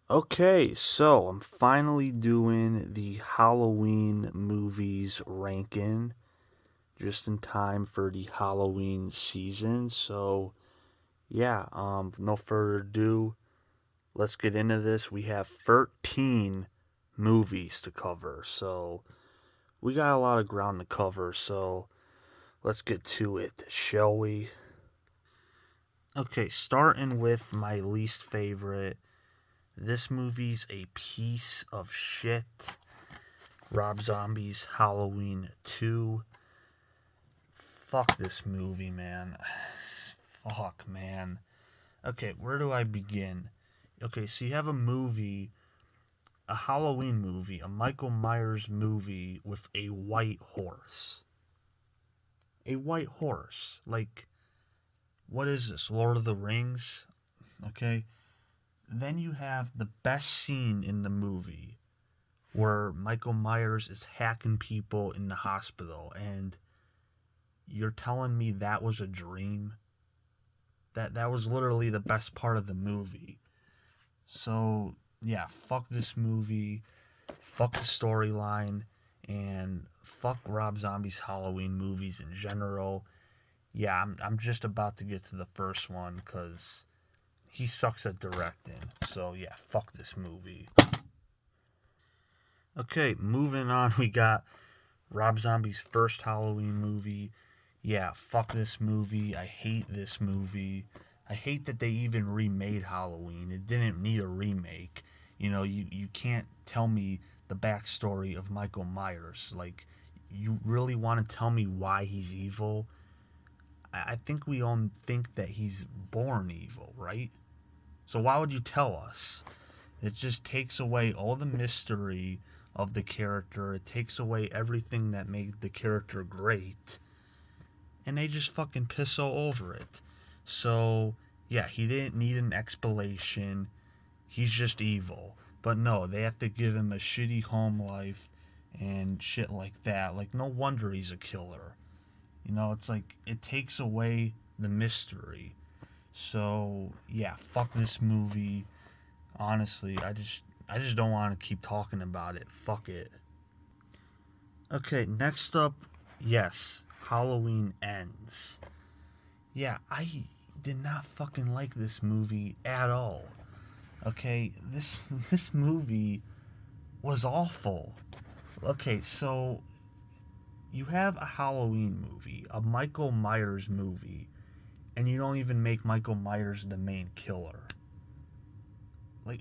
Okay, so I'm finally doing the Halloween movies ranking just in time for the Halloween season. So, yeah, no further ado, let's get into this. We have 13 movies to cover. So, we got a lot of ground to cover. So, let's get to it, shall we? Okay, starting with my least favorite. This movie's a piece of shit. Rob Zombie's Halloween 2. Fuck this movie, man. Fuck, man. Okay, where do I begin? Okay, so you have a movie, a Halloween movie, a Michael Myers movie with a white horse. A white horse. Like, what is this? Lord of the Rings? Okay. Then you have the best scene in the movie where Michael Myers is hacking people in the hospital, and you're telling me that was a dream? That was literally the best part of the movie. So yeah, fuck this movie, fuck the storyline, and fuck Rob Zombie's Halloween movies in general. Yeah, I'm just about to get to the first one because he sucks at directing. So yeah, fuck this movie. Okay, moving on, we got Rob Zombie's first Halloween movie. Yeah, fuck this movie. I hate this movie. I hate that they even remade Halloween. It didn't need a remake. You can't tell me the backstory of Michael Myers. Like, you really want to tell me why he's evil? I think we all think that he's born evil, right? So why would you tell us? It just takes away all the mystery of the character. It takes away everything that made the character great. And they just fucking piss all over it. So, yeah, he didn't need an explanation. He's just evil. But no, they have to give him a shitty home life and shit like that. Like, no wonder he's a killer. It's like it takes away the mystery. So, yeah, fuck this movie. Honestly, I just don't want to keep talking about it. Fuck it. Okay, next up, yes, Halloween Ends. Yeah, I did not fucking like this movie at all. Okay, this this movie was awful. Okay, so you have a Halloween movie, a Michael Myers movie, and you don't even make Michael Myers the main killer. Like,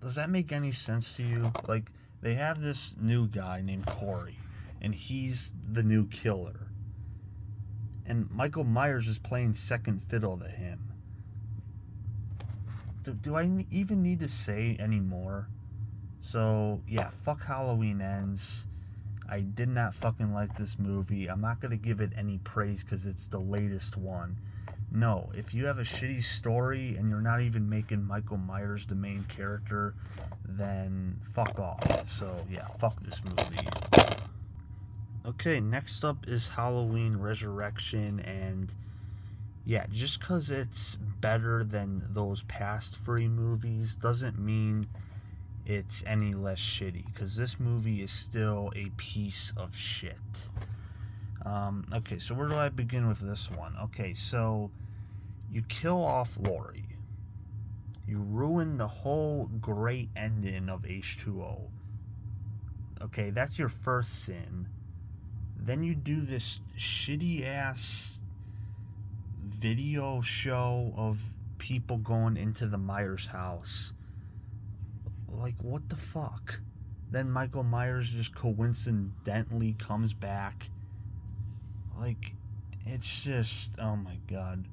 does that make any sense to you? Like, they have this new guy named Corey, and he's the new killer. And Michael Myers is playing second fiddle to him. Do I even need to say any more? So, yeah, fuck Halloween Ends. I did not fucking like this movie. I'm not going to give it any praise because it's the latest one. No, if you have a shitty story and you're not even making Michael Myers the main character, then fuck off. So, yeah, fuck this movie. Okay, next up is Halloween Resurrection, and yeah, just because it's better than those past three movies doesn't mean it's any less shitty, because this movie is still a piece of shit. Okay, so where do I begin with this one? Okay, so you kill off Lori. You ruin the whole great ending of H2O. Okay, that's your first sin. Then you do this shitty ass video show of people going into the Myers house. Like, what the fuck? Then Michael Myers just coincidentally comes back. Like, it's just, oh my god.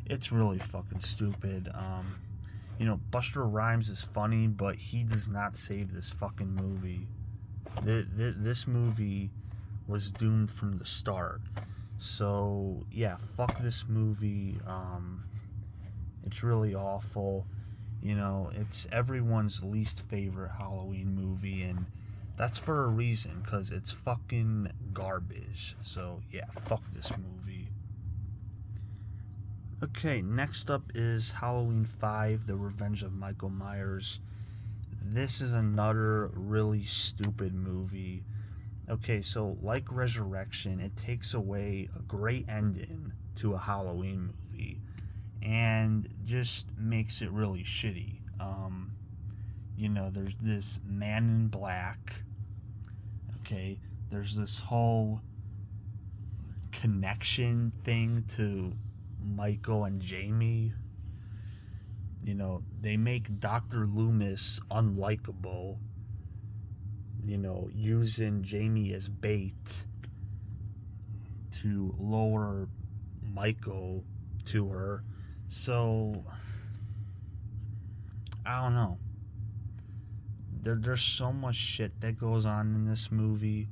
It's really fucking stupid. Buster Rhymes is funny, but he does not save this fucking movie. This movie was doomed from the start. So, yeah, fuck this movie. It's really awful. It's everyone's least favorite Halloween movie, and that's for a reason, because it's fucking garbage. So, yeah, fuck this movie. Okay, next up is Halloween 5, The Revenge of Michael Myers. this is another really stupid movie. Okay, so like Resurrection, it takes away a great ending to a Halloween movie and just makes it really shitty. There's this man in black. Okay, there's this whole connection thing to Michael and Jamie. They make Dr. Loomis unlikable, using Jamie as bait to lower Michael to her. So, I don't know. There's so much shit that goes on in this movie.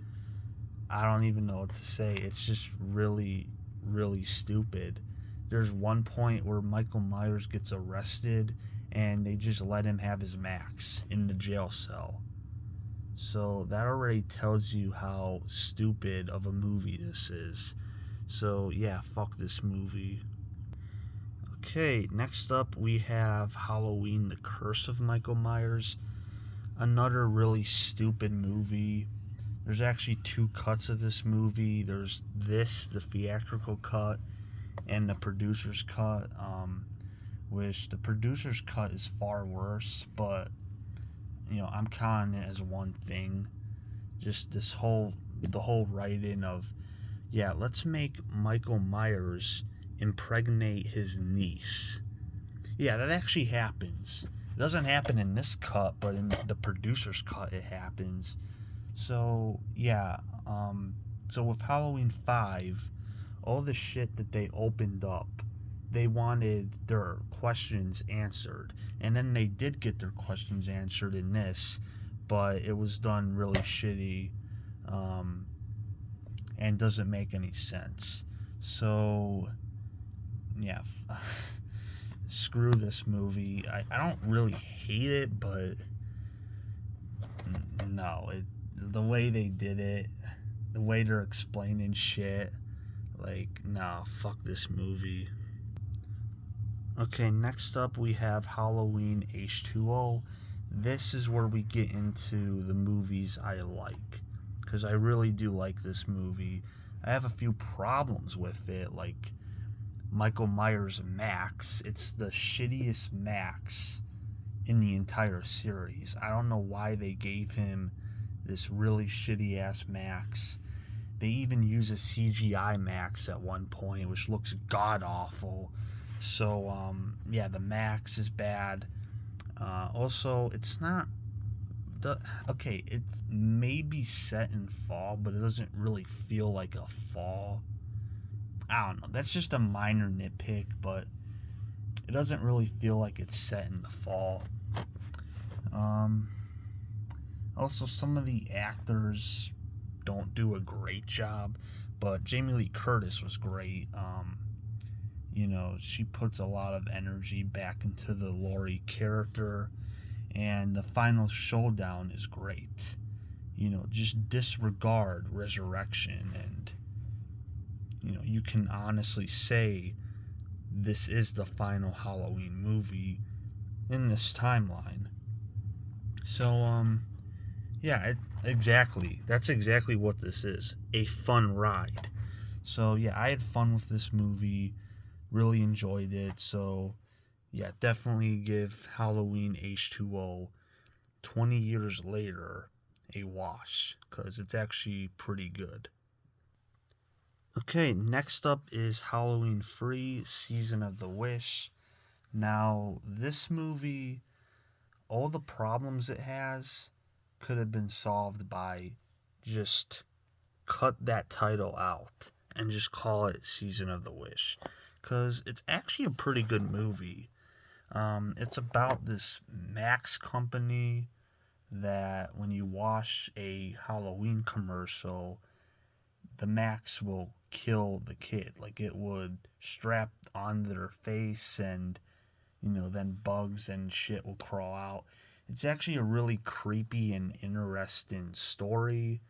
I don't even know what to say. It's just really, really stupid. There's one point where Michael Myers gets arrested and they just let him have his max in the jail cell. So that already tells you how stupid of a movie this is. So yeah, fuck this movie. Okay, next up we have Halloween, The Curse of Michael Myers. Another really stupid movie. There's actually two cuts of this movie. There's the theatrical cut, and the producer's cut, which the producer's cut is far worse, but, I'm counting it as one thing. Just the whole writing of, yeah, let's make Michael Myers impregnate his niece. Yeah, that actually happens. It doesn't happen in this cut, but in the producer's cut it happens. So, yeah, so with Halloween 5, all the shit that they opened up, they wanted their questions answered. And then they did get their questions answered in this, but it was done really shitty, and doesn't make any sense. So, yeah, screw this movie. I don't really hate it, but no, the way they did it, the way they're explaining shit, like, nah, fuck this movie. Okay, next up we have Halloween H2O. This is where we get into the movies I like, because I really do like this movie. I have a few problems with it, like Michael Myers' Max. It's the shittiest Max in the entire series. I don't know why they gave him this really shitty ass Max. They even use a CGI Max at one point, which looks god awful. So, yeah, the Max is bad. Also, it's not okay. It's maybe set in fall, but it doesn't really feel like a fall. I don't know. That's just a minor nitpick, but it doesn't really feel like it's set in the fall. Um, Also, some of the actors don't do a great job, but Jamie Lee Curtis was great. She puts a lot of energy back into the Laurie character, and the final showdown is great. Just disregard Resurrection, and you can honestly say this is the final Halloween movie in this timeline. So, yeah, exactly. That's exactly what this is. A fun ride. So, yeah, I had fun with this movie. Really enjoyed it. So, yeah, definitely give Halloween H2O 20 years later a watch, because it's actually pretty good. Okay, next up is Halloween Free, Season of the Wish. Now, this movie, all the problems it has could have been solved by just cut that title out and just call it Season of the Wish, because it's actually a pretty good movie. It's about this Max company that when you watch a Halloween commercial, the Max will kill the kid. Like, it would strap onto their face, and then bugs and shit will crawl out. It's actually a really creepy and interesting story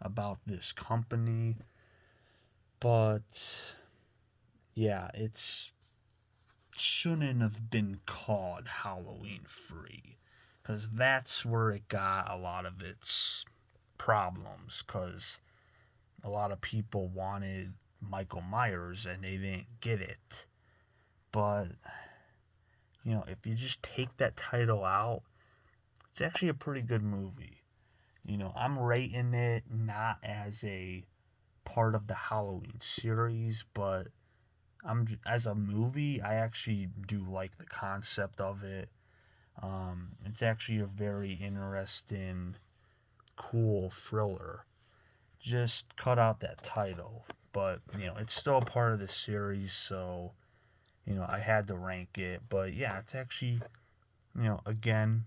about this company. But yeah, it shouldn't have been called Halloween Free. because that's where it got a lot of its problems, because a lot of people wanted Michael Myers and they didn't get it. But, if you just take that title out, it's actually a pretty good movie. I'm rating it not as a part of the Halloween series, but as a movie, I actually do like the concept of it. It's actually a very interesting, cool thriller. Just cut out that title, but it's still a part of the series, so I had to rank it. But yeah, it's actually again,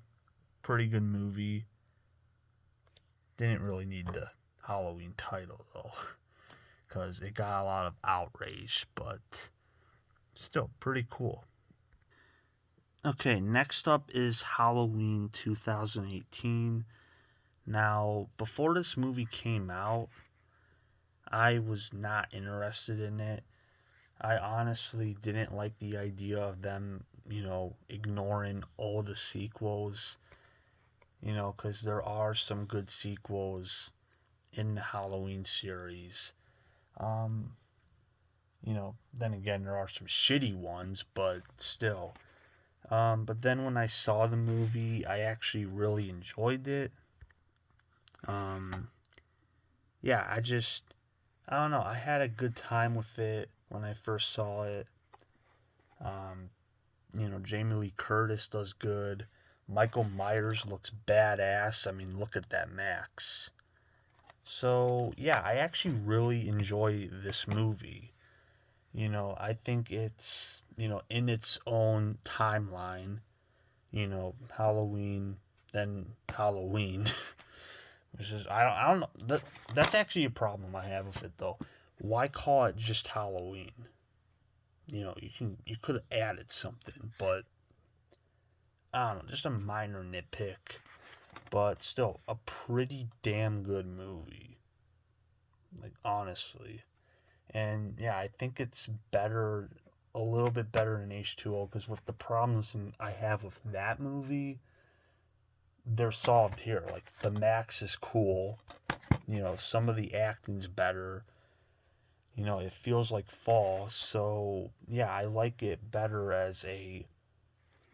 pretty good movie. Didn't really need the Halloween title though, because it got a lot of outrage, but still pretty cool. Okay, next up is Halloween 2018. Now, before this movie came out, I was not interested in it. I honestly didn't like the idea of them, ignoring all the sequels, because there are some good sequels in the Halloween series. Um, then again, there are some shitty ones, but still. But then when I saw the movie, I actually really enjoyed it. Um, yeah, I don't know, I had a good time with it when I first saw it. Um, Jamie Lee Curtis does good. Michael Myers looks badass. I mean, look at that Max. So, yeah, I actually really enjoy this movie. I think it's, in its own timeline, Halloween, then Halloween. Which is, I don't know. That's actually a problem I have with it, though. Why call it just Halloween? You could have added something, but I don't know, just a minor nitpick, but still a pretty damn good movie. Like, honestly. And yeah, I think it's better, a little bit better than H2O, because with the problems I have with that movie, they're solved here. Like, the Max is cool, some of the acting's better, it feels like fall, so yeah, I like it better as a,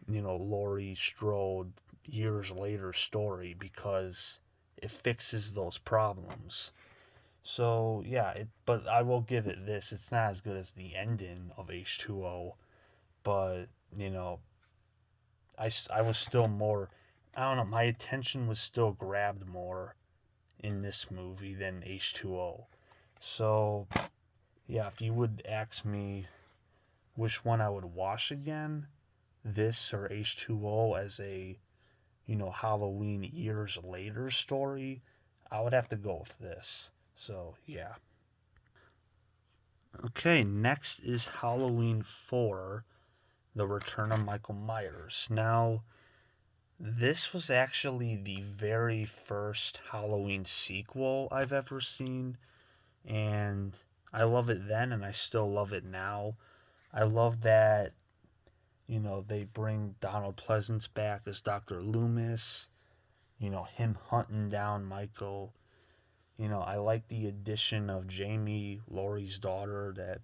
Laurie Strode years later story, because it fixes those problems. So yeah, but I will give it this. It's not as good as the ending of H2O, but you know, I was still more. I don't know. My attention was still grabbed more in this movie than H2O. So yeah, if you would ask me which one I would watch again, this or H2O as a Halloween years later story, I would have to go with this. So yeah. Okay, next is Halloween 4, The Return of Michael Myers. Now, this was actually the very first Halloween sequel I've ever seen, and I love it then and I still love it now. I love that, they bring Donald Pleasance back as Dr. Loomis, him hunting down Michael. I like the addition of Jamie, Laurie's daughter, that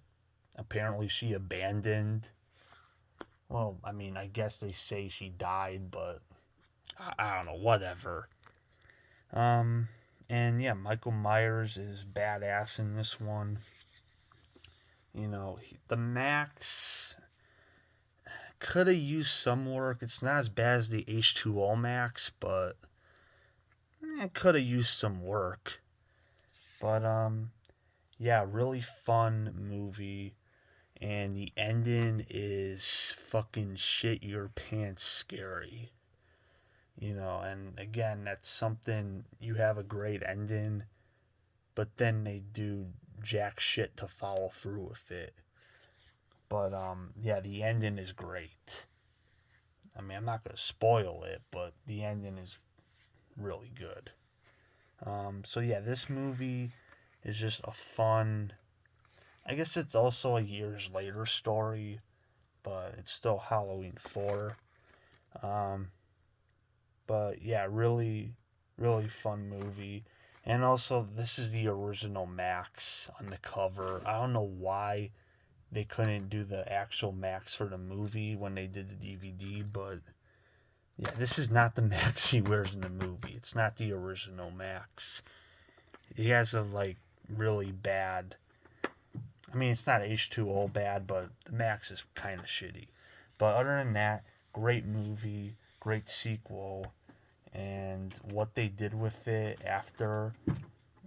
apparently she abandoned. Well, I mean, I guess they say she died, but I don't know, whatever. Um, and yeah, Michael Myers is badass in this one. The Max could have used some work. It's not as bad as the H2O Max, but it could have used some work. But yeah, really fun movie. And the ending is fucking shit your pants scary. And again, that's something, you have a great ending, but then they do jack shit to follow through with it. But yeah, the ending is great. I mean, I'm not gonna spoil it, but the ending is really good. So yeah, this movie is just a fun. I guess it's also a years later story, but it's still Halloween 4. Um, But yeah, really, really fun movie. And also, this is the original Max on the cover. I don't know why they couldn't do the actual Max for the movie when they did the DVD, but yeah, this is not the Max he wears in the movie. It's not the original Max. He has a like really bad. I mean, it's not H2O bad, but the Max is kind of shitty. But other than that, great movie, great sequel, and what they did with it after,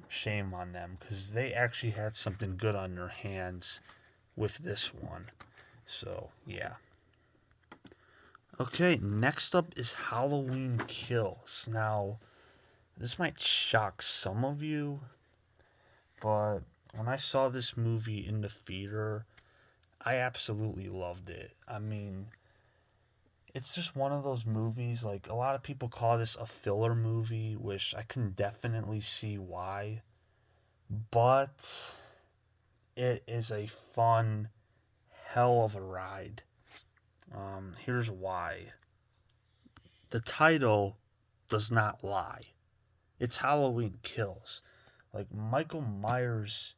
shame on them, because they actually had something good on their hands with this one. So, yeah. Okay, next up is Halloween Kills. Now, this might shock some of you, but when I saw this movie in the theater, I absolutely loved it. I mean, it's just one of those movies, like, a lot of people call this a filler movie, which I can definitely see why, but it is a fun hell of a ride. Here's why. The title does not lie. It's Halloween Kills. Like, Michael Myers,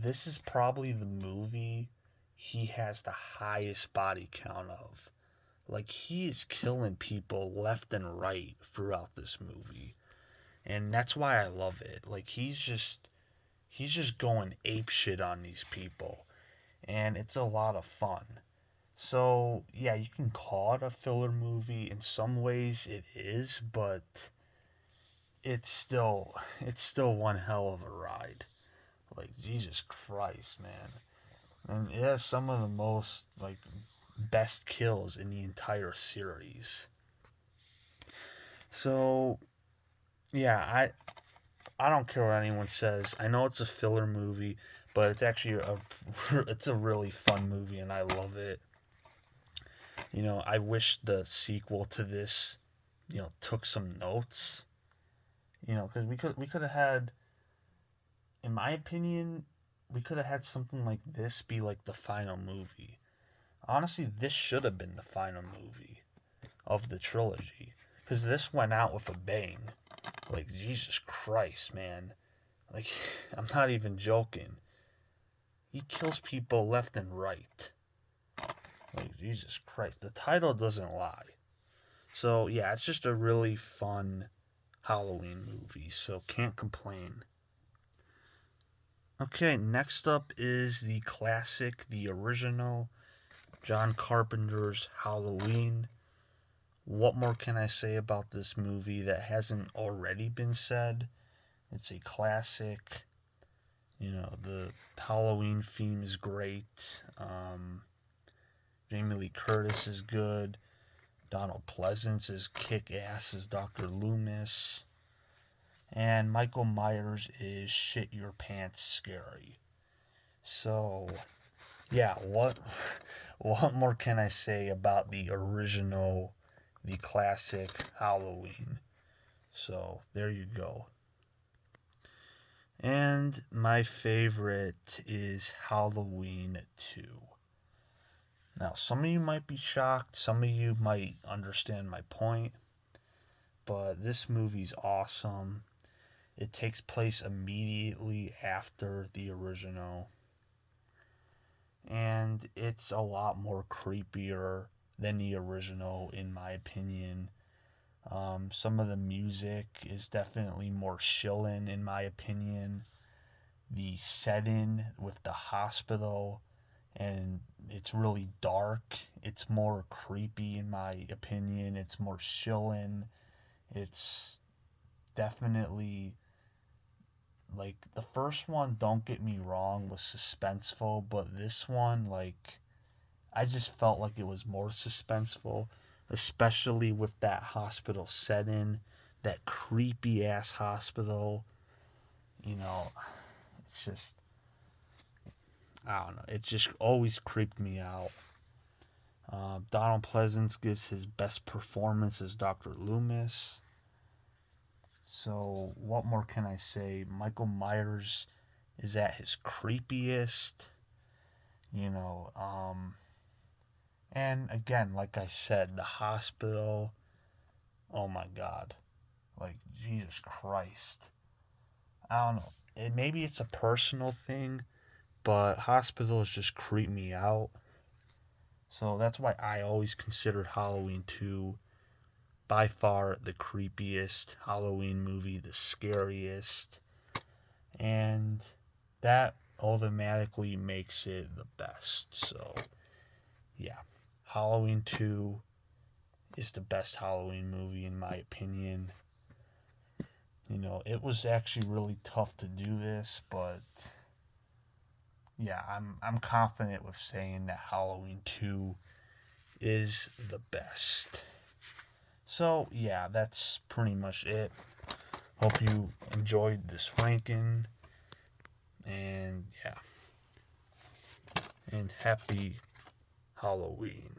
this is probably the movie he has the highest body count of. Like, he is killing people left and right throughout this movie. And that's why I love it. Like, he's just going ape shit on these people. And it's a lot of fun. So, yeah, you can call it a filler movie. In some ways it is, but it's still one hell of a ride. Like, Jesus Christ, man. And it has some of the most like best kills in the entire series. So, yeah, I don't care what anyone says. I know it's a filler movie, but it's actually it's a really fun movie and I love it. I wish the sequel to this, took some notes. Because we could have had, in my opinion, we could have had something like this be like the final movie. Honestly, this should have been the final movie of the trilogy because this went out with a bang. Like, Jesus Christ, man. Like, I'm not even joking. He kills people left and right. Like, Jesus Christ. The title doesn't lie. So, yeah, it's just a really fun Halloween movie, so can't complain. Okay, next up is the classic, the original John Carpenter's Halloween. What more can I say about this movie that hasn't already been said? It's a classic. The Halloween theme is great. Jamie Lee Curtis is good. Donald Pleasance is kick ass as Dr. Loomis. And Michael Myers is shit your pants scary. So, yeah, what more can I say about the original, the classic Halloween? So, there you go. And my favorite is Halloween 2. Now, some of you might be shocked, some of you might understand my point, but this movie's awesome. It takes place immediately after the original, and it's a lot more creepier than the original, in my opinion. Some of the music is definitely more chillin', in my opinion. The setting with the hospital, and it's really dark. It's more creepy, in my opinion. It's more chillin'. It's definitely like the first one, don't get me wrong, was suspenseful, but this one, like, I just felt like it was more suspenseful, especially with that hospital setting, that creepy ass hospital. It's just, I don't know, it just always creeped me out. Donald Pleasance gives his best performance as Dr. Loomis. So, what more can I say? Michael Myers is at his creepiest, you know. And again, like I said, the hospital. oh my God. Like, Jesus Christ. I don't know. Maybe it's a personal thing, but hospitals just creep me out. So that's why I always considered Halloween 2 by far the creepiest Halloween movie, the scariest. And that automatically makes it the best. So, yeah. Halloween 2 is the best Halloween movie in my opinion. You know, it was actually really tough to do this, but yeah, I'm confident with saying that Halloween 2 is the best. So, yeah, that's pretty much it. Hope you enjoyed this ranking. And yeah. And happy Halloween.